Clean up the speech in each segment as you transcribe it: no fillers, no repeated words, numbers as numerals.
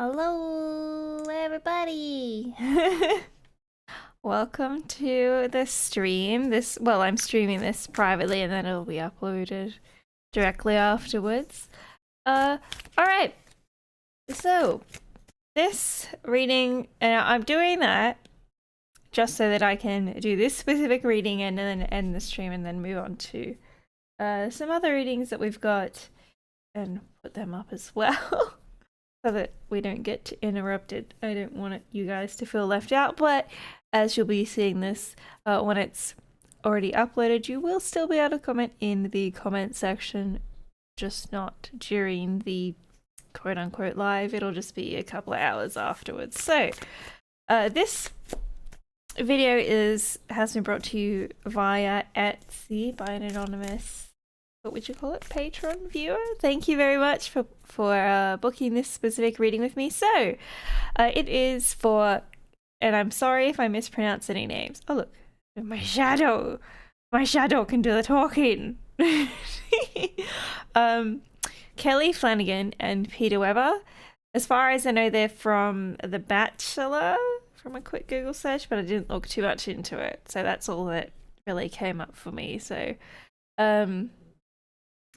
Hello, everybody. Welcome to the stream. Well, I'm streaming this privately and then it'll be uploaded directly afterwards. All right. So, this reading, I'm doing that just so that I can do this specific reading and then end the stream and then move on to some other readings that we've got and put them up as well. So that we don't get interrupted. I don't want you guys to feel left out, but as you'll be seeing this when it's already uploaded, you will still be able to comment in the comment section, just not during the quote-unquote live. It'll just be a couple of hours afterwards. So this video has been brought to you via Etsy by an anonymous, what would you call it, patron viewer. Thank you very much for booking this specific reading with me. So it is for, and I'm sorry if I mispronounce any names. Oh look, my shadow can do the talking. Kelley Flanagan and Peter Weber. As far as I know, they're from The Bachelor, from a quick Google search, but I didn't look too much into it, so that's all that really came up for me. So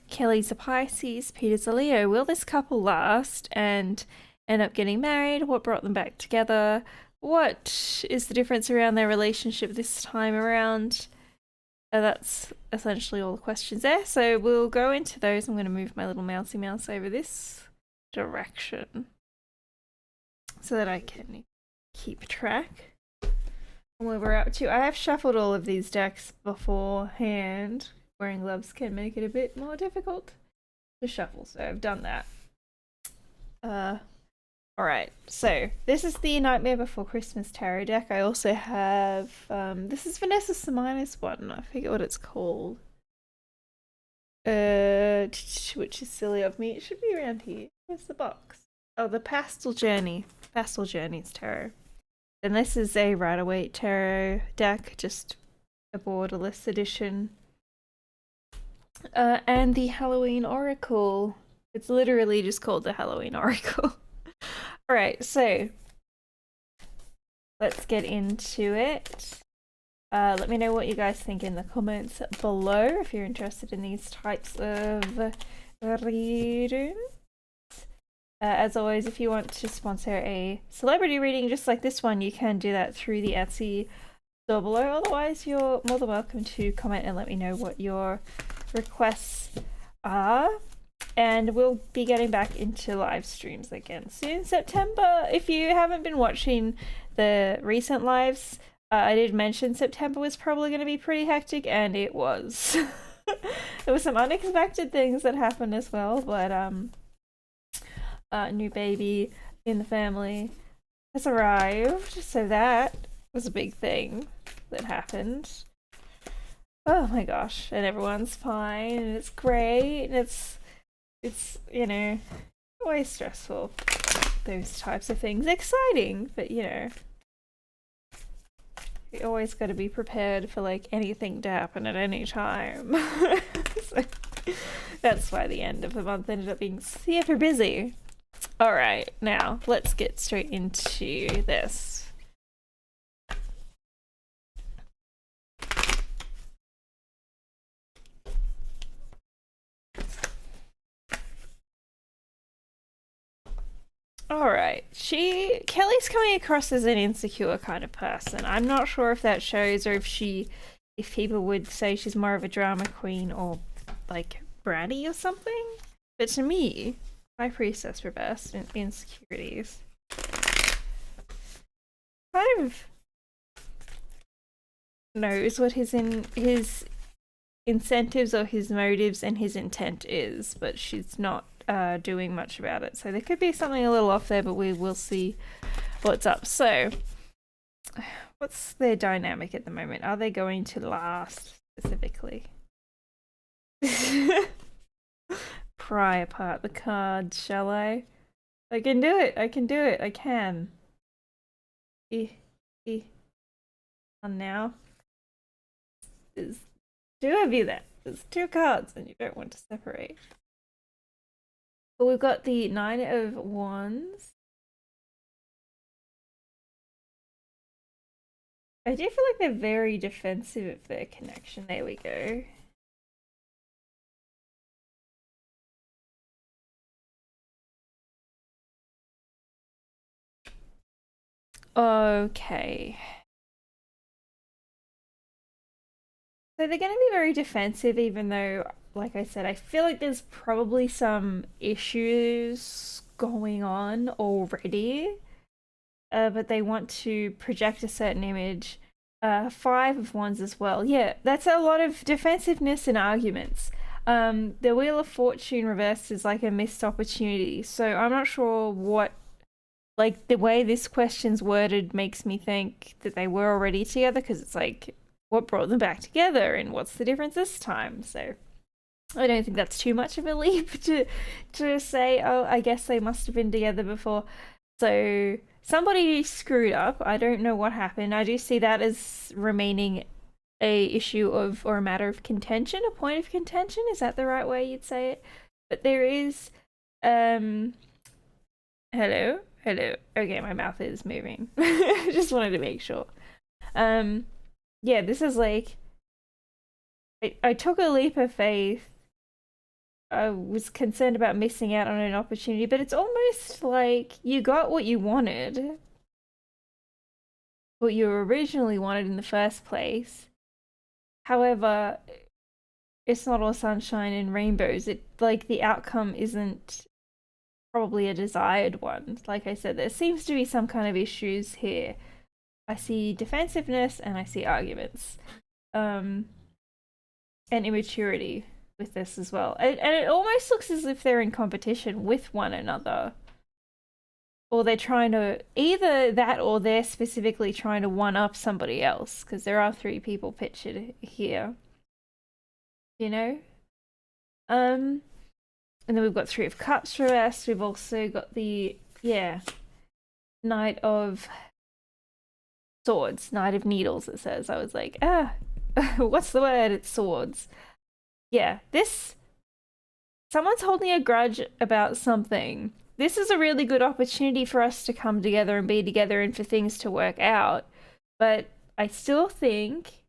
Kelley's a Pisces, Peter's a Leo. Will this couple last and end up getting married? What brought them back together? What is the difference around their relationship this time around? That's essentially all the questions there. So we'll go into those. I'm going to move my little mousy mouse over this direction so that I can keep track of where we're up to. I have shuffled all of these decks beforehand. Wearing gloves can make it a bit more difficult to shuffle, so I've done that. Alright, so this is the Nightmare Before Christmas tarot deck. I also have, this is Vanessa Seminis one, I forget what it's called. Which is silly of me. It should be around here. Where's the box? Oh, the Pastel Journeys tarot. And this is a Rider-Waite tarot deck, just a borderless edition. And the Halloween Oracle. It's literally just called the Halloween Oracle. Alright, so let's get into it. Let me know what you guys think in the comments below if you're interested in these types of readings. As always, if you want to sponsor a celebrity reading just like this one, you can do that through the Etsy store below. Otherwise, you're more than welcome to comment and let me know what your requests are, and we'll be getting back into live streams again soon. September, if you haven't been watching the recent lives, I did mention September was probably going to be pretty hectic, and it was. There were some unexpected things that happened as well, but new baby in the family has arrived, so that was a big thing that happened. Oh my gosh, and everyone's fine, and it's great, and it's you know, always stressful, those types of things. Exciting, but you know, you always got to be prepared for like anything to happen at any time. So, that's why the end of the month ended up being super busy. Alright, now let's get straight into this. Alright, Kelley's coming across as an insecure kind of person. I'm not sure if that shows or if people would say she's more of a drama queen or like bratty or something. But to me, my priestess reversed in insecurities kind of knows what his incentives or his motives and his intent is, but she's not doing much about it. So there could be something a little off there, but we will see what's up. So what's their dynamic at the moment? Are they going to last specifically? Pry apart the cards, shall I? I can do it. I can do it. I can. On now. There's two of you there. There's two cards and you don't want to separate. But we've got the Nine of Wands I do feel like they're very defensive of their connection. There we go. Okay. So they're going to be very defensive, even though, like I said, I feel like there's probably some issues going on already. But they want to project a certain image. Five of Wands as well. Yeah, that's a lot of defensiveness and arguments. The Wheel of Fortune reversed is like a missed opportunity. So I'm not sure what, like, the way this question's worded makes me think that they were already together, because it's like, what brought them back together and what's the difference this time? So I don't think that's too much of a leap to say, oh, I guess they must have been together before. So somebody screwed up. I don't know what happened. I do see that as remaining a issue of, or a matter of contention, a point of contention. Is that the right way you'd say it? But there is, hello, hello. Okay, my mouth is moving. Just wanted to make sure. Yeah, this is like, I took a leap of faith. I was concerned about missing out on an opportunity, but it's almost like you got what you wanted, what you originally wanted in the first place. However, it's not all sunshine and rainbows. It, like, the outcome isn't probably a desired one. Like I said, there seems to be some kind of issues here. I see defensiveness and I see arguments. And immaturity with this as well. And it almost looks as if they're in competition with one another. Or they're trying to, either that or they're specifically trying to one up somebody else, because there are three people pictured here. You know? And then we've got Three of Cups reversed. We've also got the, yeah, Knight of Swords, Knight of Needles, it says. I was like, what's the word? It's swords. Yeah, this, someone's holding a grudge about something. This is a really good opportunity for us to come together and be together and for things to work out. But I still think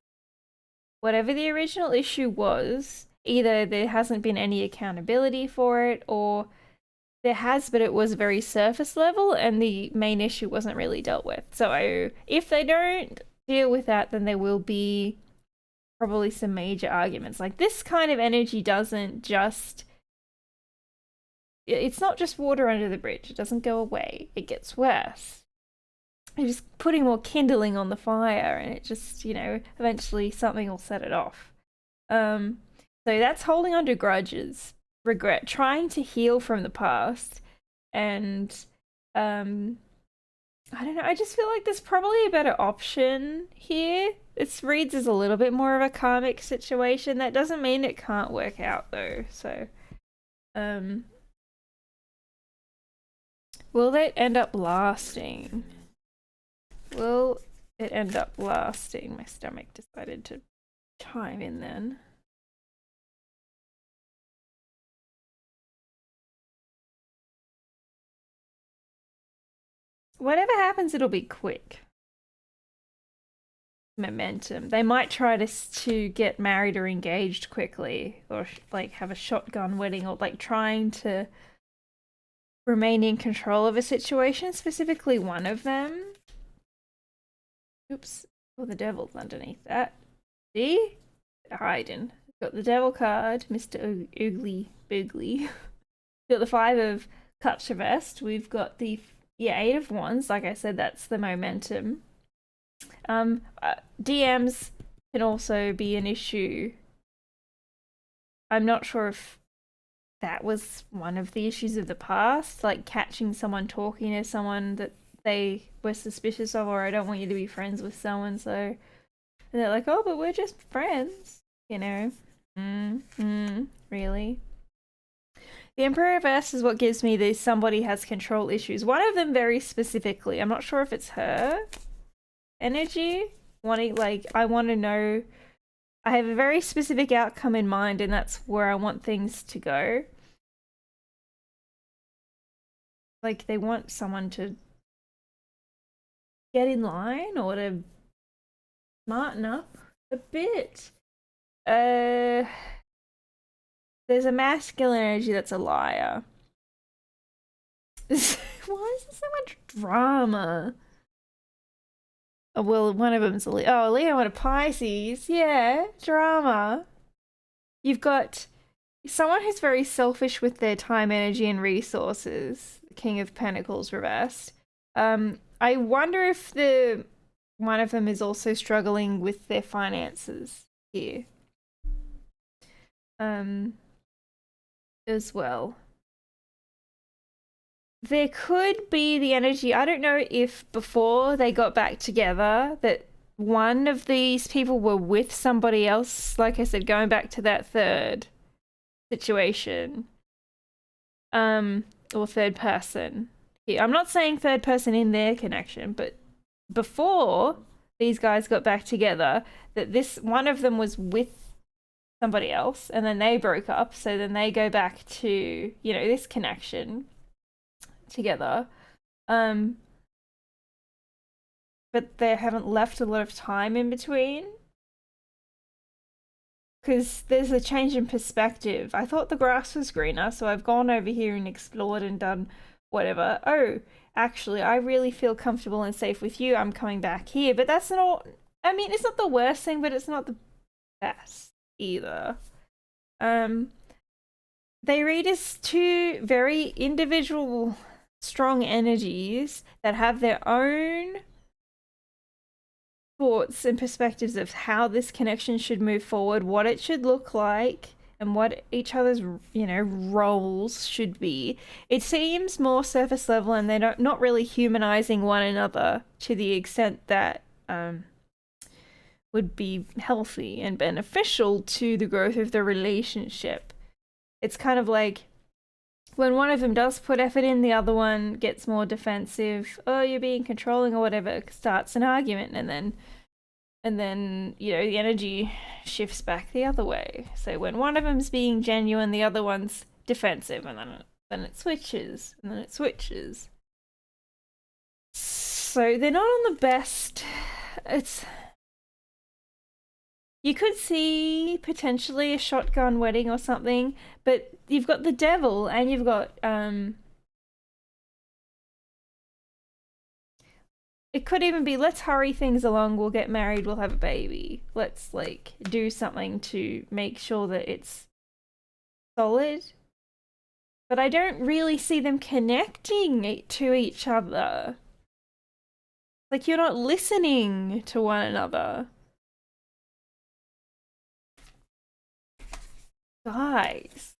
whatever the original issue was, either there hasn't been any accountability for it, or there has, but it was very surface level and the main issue wasn't really dealt with. So if they don't deal with that, then there will be probably some major arguments. Like, this kind of energy doesn't just, it's not just water under the bridge. It doesn't go away. It gets worse. You're just putting more kindling on the fire, and it just, you know, eventually something will set it off. So that's holding on to grudges, regret, trying to heal from the past, and I don't know, I just feel like there's probably a better option here. It reads as a little bit more of a karmic situation. That doesn't mean it can't work out though. So will it end up lasting? Will it end up lasting? My stomach decided to chime in then. Whatever happens, it'll be quick. Momentum. They might try to get married or engaged quickly, or like have a shotgun wedding, or like trying to remain in control of a situation, specifically one of them. Oops. Oh, the devil's underneath that. See? Hiding. Got the devil card, Mr. Oogly Boogly. Got the Five of Cups reversed. We've got the, yeah, Eight of Wands. Like I said, that's the momentum. DMs can also be an issue. I'm not sure if that was one of the issues of the past, like catching someone talking to someone that they were suspicious of, or I don't want you to be friends with so and so. And they're like, oh, but we're just friends, you know? Really? The Emperor reverse is what gives me this somebody has control issues. One of them very specifically, I'm not sure if it's her energy, wanting, like, I want to know, I have a very specific outcome in mind, and that's where I want things to go. Like, they want someone to get in line, or to smarten up a bit. There's a masculine energy that's a liar. Why is there so much drama? Oh, well, one of them's a Leo. Oh, Leo and a Pisces. Yeah, drama. You've got someone who's very selfish with their time, energy, and resources. The King of Pentacles reversed. I wonder if one of them is also struggling with their finances here. As well. There could be the energy, I don't know if before they got back together that one of these people were with somebody else, like I said, going back to that third situation. Or third person. I'm not saying third person in their connection, but before these guys got back together, that this one of them was with somebody else and then they broke up, so then they go back to, you know, this connection together. But they haven't left a lot of time in between. Because there's a change in perspective. I thought the grass was greener, so I've gone over here and explored and done whatever. Oh, actually, I really feel comfortable and safe with you. I'm coming back here. But that's not... I mean, it's not the worst thing, but it's not the best either. They read as two very individual, strong energies that have their own thoughts and perspectives of how this connection should move forward, what it should look like, and what each other's, you know, roles should be. It seems more surface level, and they're not really humanizing one another to the extent that would be healthy and beneficial to the growth of the relationship. It's kind of like when one of them does put effort in, the other one gets more defensive. Oh, you're being controlling or whatever, starts an argument, and then you know, the energy shifts back the other way. So when one of them's being genuine, the other one's defensive, and then it switches, and then it switches. So they're not on the best. You could see potentially a shotgun wedding or something, but you've got the devil and you've got it could even be, let's hurry things along, we'll get married, we'll have a baby. Let's like do something to make sure that it's solid. But I don't really see them connecting to each other. Like, you're not listening to one another. Guys,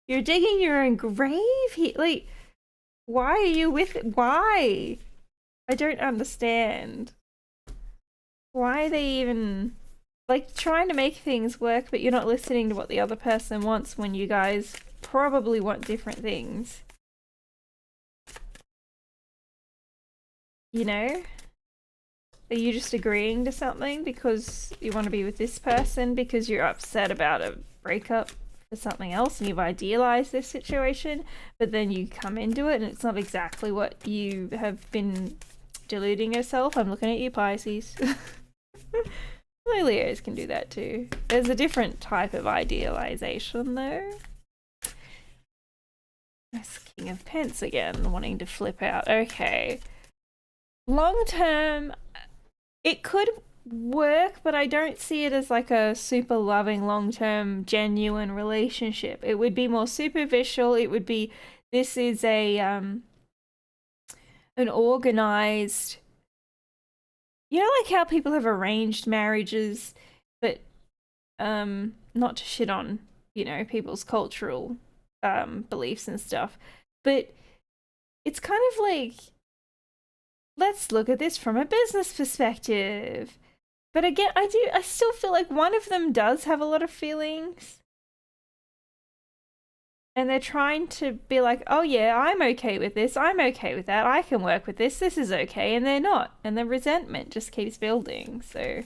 you're digging your own grave here. Like, why are you with it? Why? I don't understand. Why are they even like trying to make things work, but you're not listening to what the other person wants when you guys probably want different things? You know? Are you just agreeing to something because you want to be with this person because you're upset about a breakup for something else and you've idealized this situation, but then you come into it and it's not exactly what you have been deluding yourself? I'm looking at you, Pisces. Leos can do that too. There's a different type of idealization though. That's King of Pence again, wanting to flip out. Okay. Long term, it could work, but I don't see it as like a super loving, long-term, genuine relationship. It would be more superficial. It would be, this is a an organized, you know, like how people have arranged marriages, but not to shit on, you know, people's cultural beliefs and stuff, but it's kind of like, let's look at this from a business perspective. But again, I still feel like one of them does have a lot of feelings. And they're trying to be like, oh yeah, I'm okay with this, I'm okay with that, I can work with this is okay, and they're not. And the resentment just keeps building. So,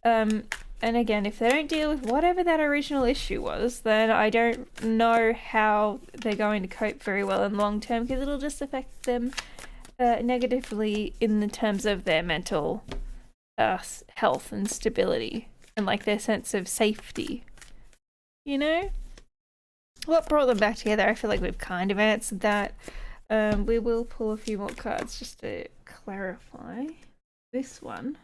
and again, if they don't deal with whatever that original issue was, then I don't know how they're going to cope very well in long term, because it'll just affect them negatively in the terms of their mental health and stability and like their sense of safety. You know? What brought them back together? I feel like we've kind of answered that. We will pull a few more cards just to clarify this one.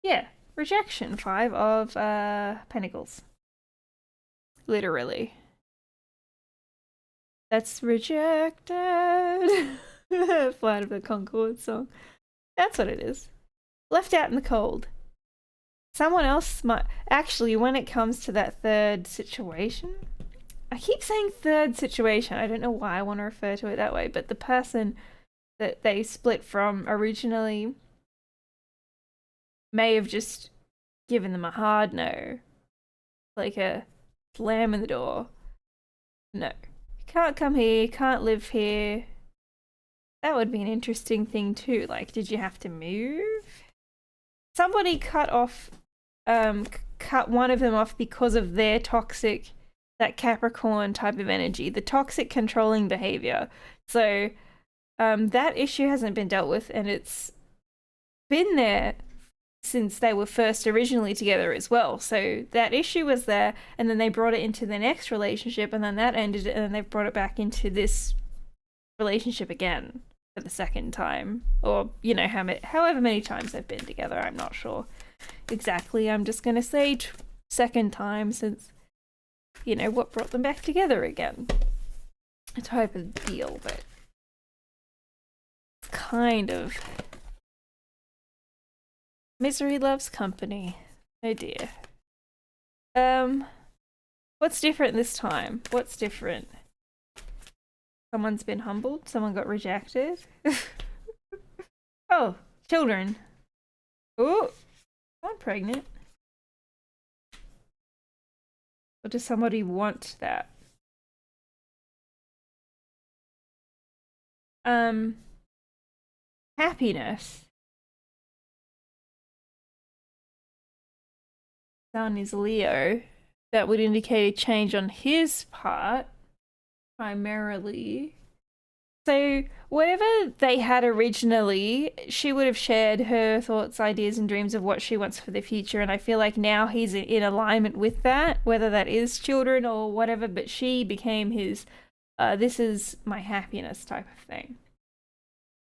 Yeah, rejection, 5 of Pentacles. Literally. That's rejected. Flight of the Conchord song. That's what it is. Left out in the cold. Someone else might... Actually, when it comes to that third situation... I keep saying third situation. I don't know why I want to refer to it that way, but the person that they split from originally may have just given them a hard no. Like a slam in the door. No. You can't come here, you can't live here. That would be an interesting thing too. Like, did you have to move? Somebody cut one of them off because of their toxic, that Capricorn type of energy, the toxic controlling behavior. So that issue hasn't been dealt with, and it's been there since they were first originally together as well. So that issue was there, and then they brought it into the next relationship, and then that ended, and then they've brought it back into this relationship again for the second time, or you know, however many times they've been together. I'm not sure exactly. I'm just gonna say second time, since you know what brought them back together again, a type of deal. But it's kind of misery loves company. Oh dear. What's different this time? What's different? Someone's been humbled. Someone got rejected. Oh, children. Oh, I'm pregnant. Or does somebody want that? Happiness. Sun is Leo. That would indicate a change on his part, primarily. So whatever they had originally, she would have shared her thoughts, ideas, and dreams of what she wants for the future. And I feel like now he's in alignment with that, whether that is children or whatever, but she became his, this is my happiness type of thing.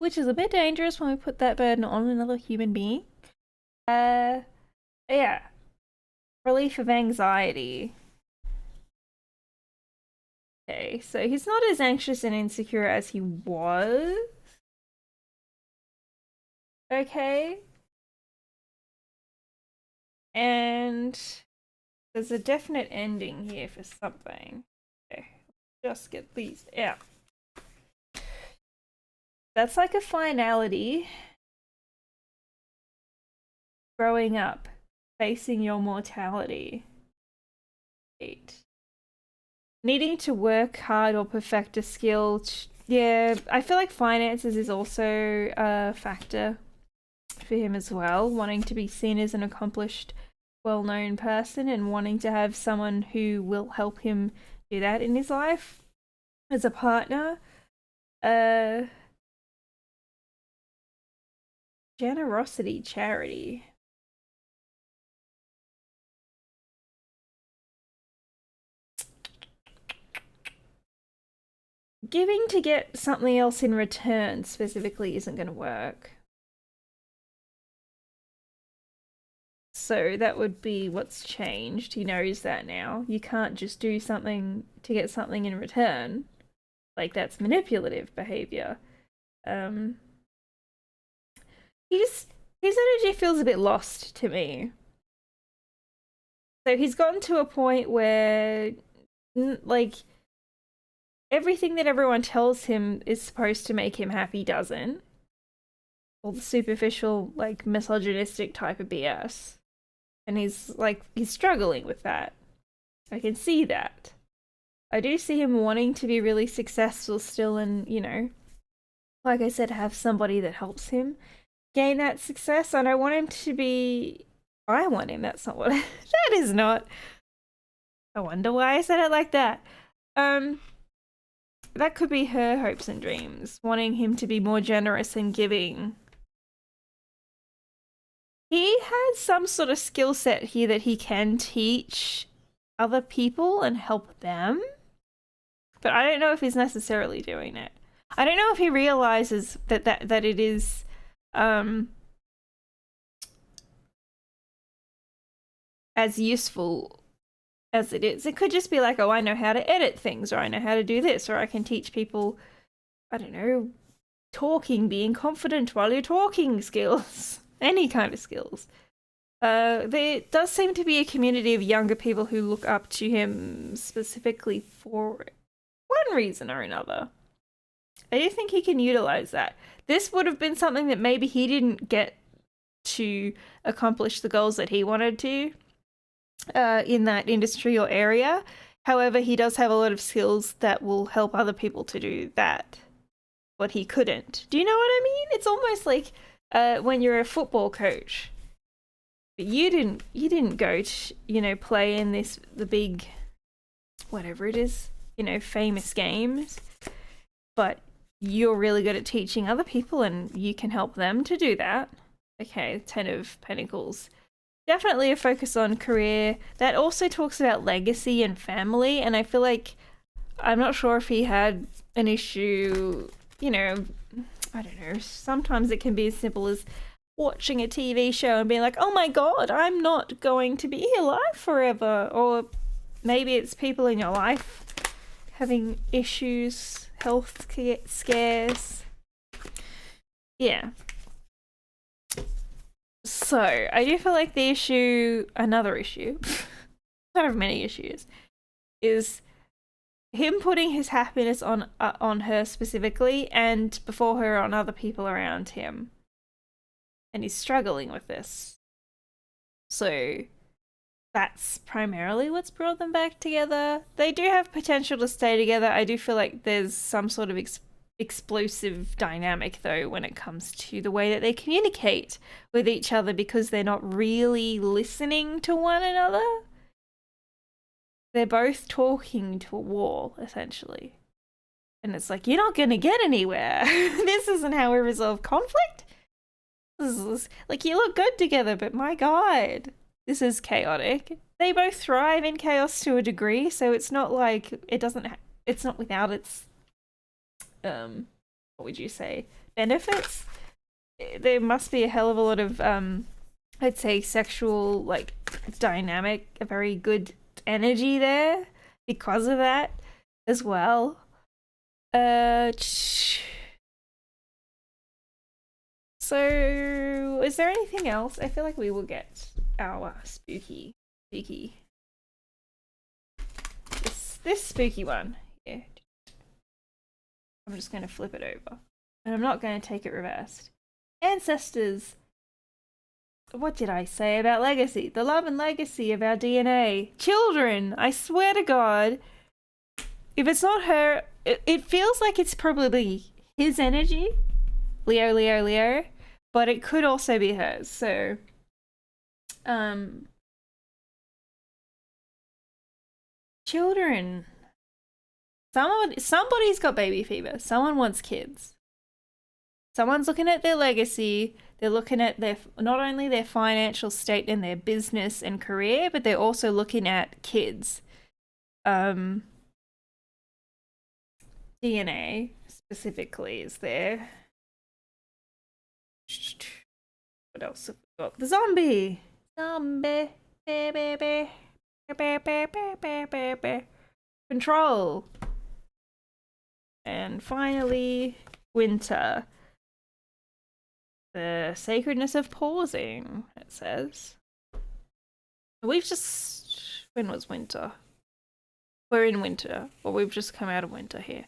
Which is a bit dangerous when we put that burden on another human being. Yeah. Relief of anxiety. Okay, so he's not as anxious and insecure as he was. Okay. And there's a definite ending here for something. Okay, just get these out. That's like a finality. Growing up, facing your mortality. 8. Needing to work hard or perfect a skill. Yeah, I feel like finances is also a factor for him as well. Wanting to be seen as an accomplished, well-known person and wanting to have someone who will help him do that in his life as a partner. Generosity, charity. Giving to get something else in return specifically isn't going to work. So that would be what's changed. He knows that now. You can't just do something to get something in return. Like, that's manipulative behavior. His energy feels a bit lost to me. So he's gotten to a point where, like, everything that everyone tells him is supposed to make him happy doesn't. All the superficial, like, misogynistic type of BS. And he's struggling with that. I can see that. I do see him wanting to be really successful still and, you know, like I said, have somebody that helps him gain that success. And I want him to be... I want him, that's not what... that is not... I wonder why I said it like that. That could be her hopes and dreams, wanting him to be more generous and giving. he has some sort of skill set here that he can teach other people and help them. But I don't know if he's necessarily doing it. I don't know if he realizes that it is as useful as it is. It could just be like, oh, I know how to edit things, or I know how to do this, or I can teach people, I don't know, talking, being confident while you're talking skills. Any kind of skills. There does seem to be a community of younger people who look up to him specifically for one reason or another. I do think he can utilize that. This would have been something that maybe he didn't get to accomplish the goals that he wanted to in that industry or area. However, he does have a lot of skills that will help other people to do that, what he couldn't. Do you know what I mean? It's almost like when you're a football coach. But you didn't go to, play in the big, whatever it is, famous games. But you're really good at teaching other people and you can help them to do that. Okay, 10 of Pentacles. Definitely a focus on career. That also talks about legacy and family, and I feel like, I'm not sure if he had an issue, I don't know, sometimes it can be as simple as watching a TV show and being like, oh my god, I'm not going to be alive forever. Or maybe it's people in your life having issues, health scares. Yeah. So, I do feel like another issue, not of many issues, is him putting his happiness on her specifically, and before her on other people around him. And he's struggling with this. So that's primarily what's brought them back together. They do have potential to stay together. I do feel like there's some sort of explosive dynamic, though, when it comes to the way that they communicate with each other, because they're not really listening to one another. They're both talking to a wall, essentially. And it's like, you're not going to get anywhere. This isn't how we resolve conflict. Like, you look good together, but my god, this is chaotic. They both thrive in chaos to a degree, so it's not like it's not without its what would you say, benefits. There must be a hell of a lot of I'd say sexual, like, dynamic, a very good energy there because of that as well. So, is there anything else? I feel like we will get our spooky. This spooky one here. I'm just going to flip it over. And I'm not going to take it reversed. Ancestors. What did I say about legacy? The love and legacy of our DNA. Children. I swear to God. If it's not her, it feels like it's probably his energy. Leo. But it could also be hers. So, children. Somebody's got baby fever. Someone wants kids. Someone's looking at their legacy. They're looking at not only their financial state and their business and career, but they're also looking at kids. DNA specifically is there. What else have we got? The zombie. Control. And finally, winter. The sacredness of pausing, it says. We've just... When was winter? We're in winter. Or we've just come out of winter here.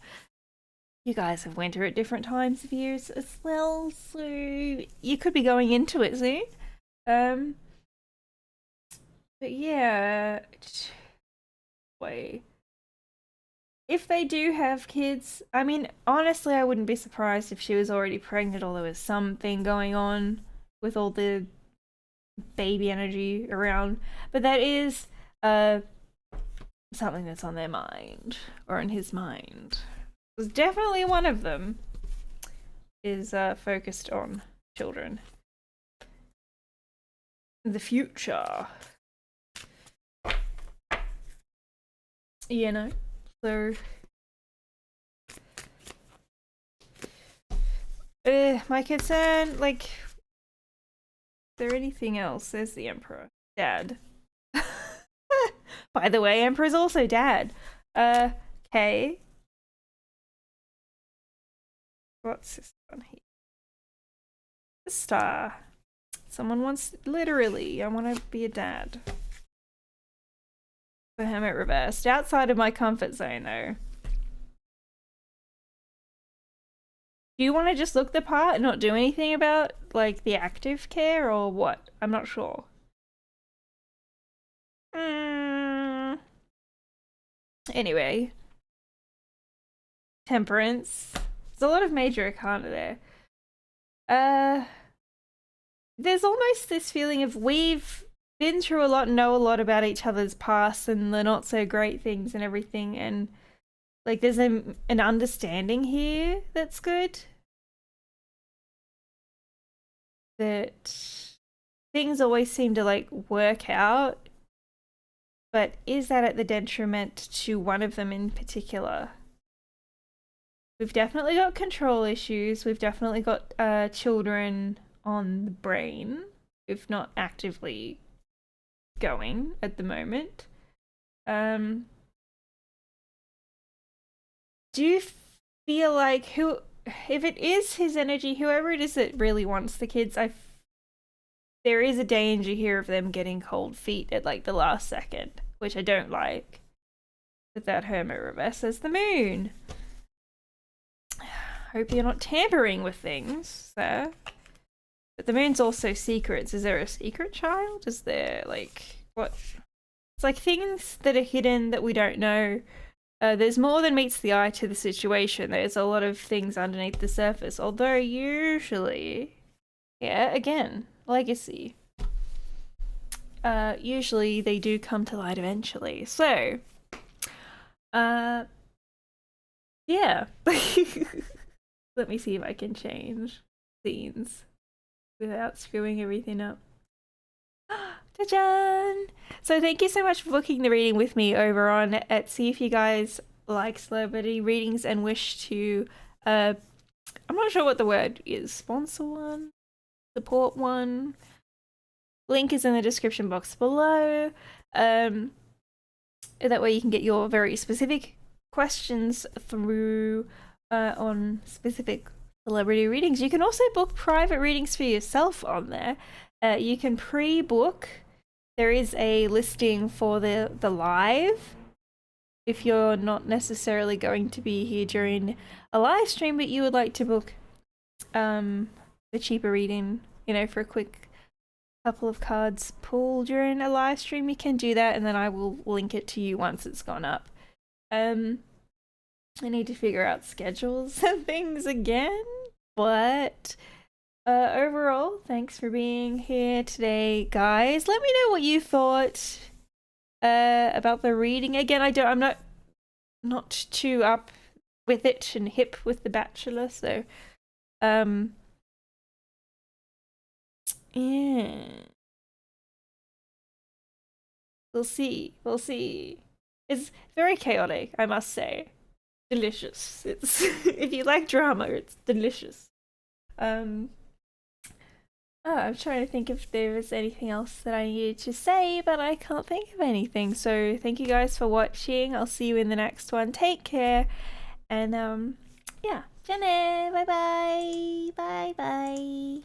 You guys have winter at different times of years as well, so you could be going into it soon. But yeah, wait. If they do have kids, I mean, honestly, I wouldn't be surprised if she was already pregnant or there was something going on with all the baby energy around. But that is something that's on their mind, or in his mind. Definitely one of them is focused on children. the future. You know? So my concern, like, is there anything else? There's the Emperor. Dad. By the way, Emperor's also dad. Okay. What's this one here? The star. Someone wants, literally, I want to be a dad. The Hermit reversed. Outside of my comfort zone, though. Do you want to just look the part and not do anything about, like, the active care, or what? I'm not sure. Anyway. Temperance. There's a lot of major arcana there. There's almost this feeling of we've been through a lot and know a lot about each other's past and the not so great things and everything, and like there's an understanding here that's good. That things always seem to like work out, but is that at the detriment to one of them in particular? We've definitely got control issues. We've definitely got children on the brain, if not actively going at the moment. Do you feel like if it is his energy, whoever it is that really wants the kids, there is a danger here of them getting cold feet at like the last second, which I don't like. But that Hermit reverses the moon. Hope you're not tampering with things, sir. But the moon's also secrets. Is there a secret child? Is there, like, what? It's like things that are hidden that we don't know. There's more than meets the eye to the situation. There's a lot of things underneath the surface. Although usually, yeah, again, legacy. Usually they do come to light eventually. So, yeah. Let me see if I can change scenes without screwing everything up. Ta-jan! So thank you so much for booking the reading with me over on Etsy. If you guys like celebrity readings and wish to, I'm not sure what the word is, sponsor one, support one, link is in the description box below. That way you can get your very specific questions through on specific celebrity readings. You can also book private readings for yourself on there. You can pre-book. There is a listing for the live if you're not necessarily going to be here during a live stream, but you would like to book the cheaper reading, you know, for a quick couple of cards pull during a live stream. You can do that, and then I will link it to you once it's gone up. I need to figure out schedules and things again, but overall, thanks for being here today, guys. Let me know what you thought about the reading. Again, I'm not too up with it and hip with The Bachelor, so yeah. We'll see. It's very chaotic, I must say. Delicious. It's if you like drama, it's delicious. I'm trying to think if there was anything else that I needed to say, but I can't think of anything. So thank you guys for watching. I'll see you in the next one. Take care, and yeah, Jenny, bye bye.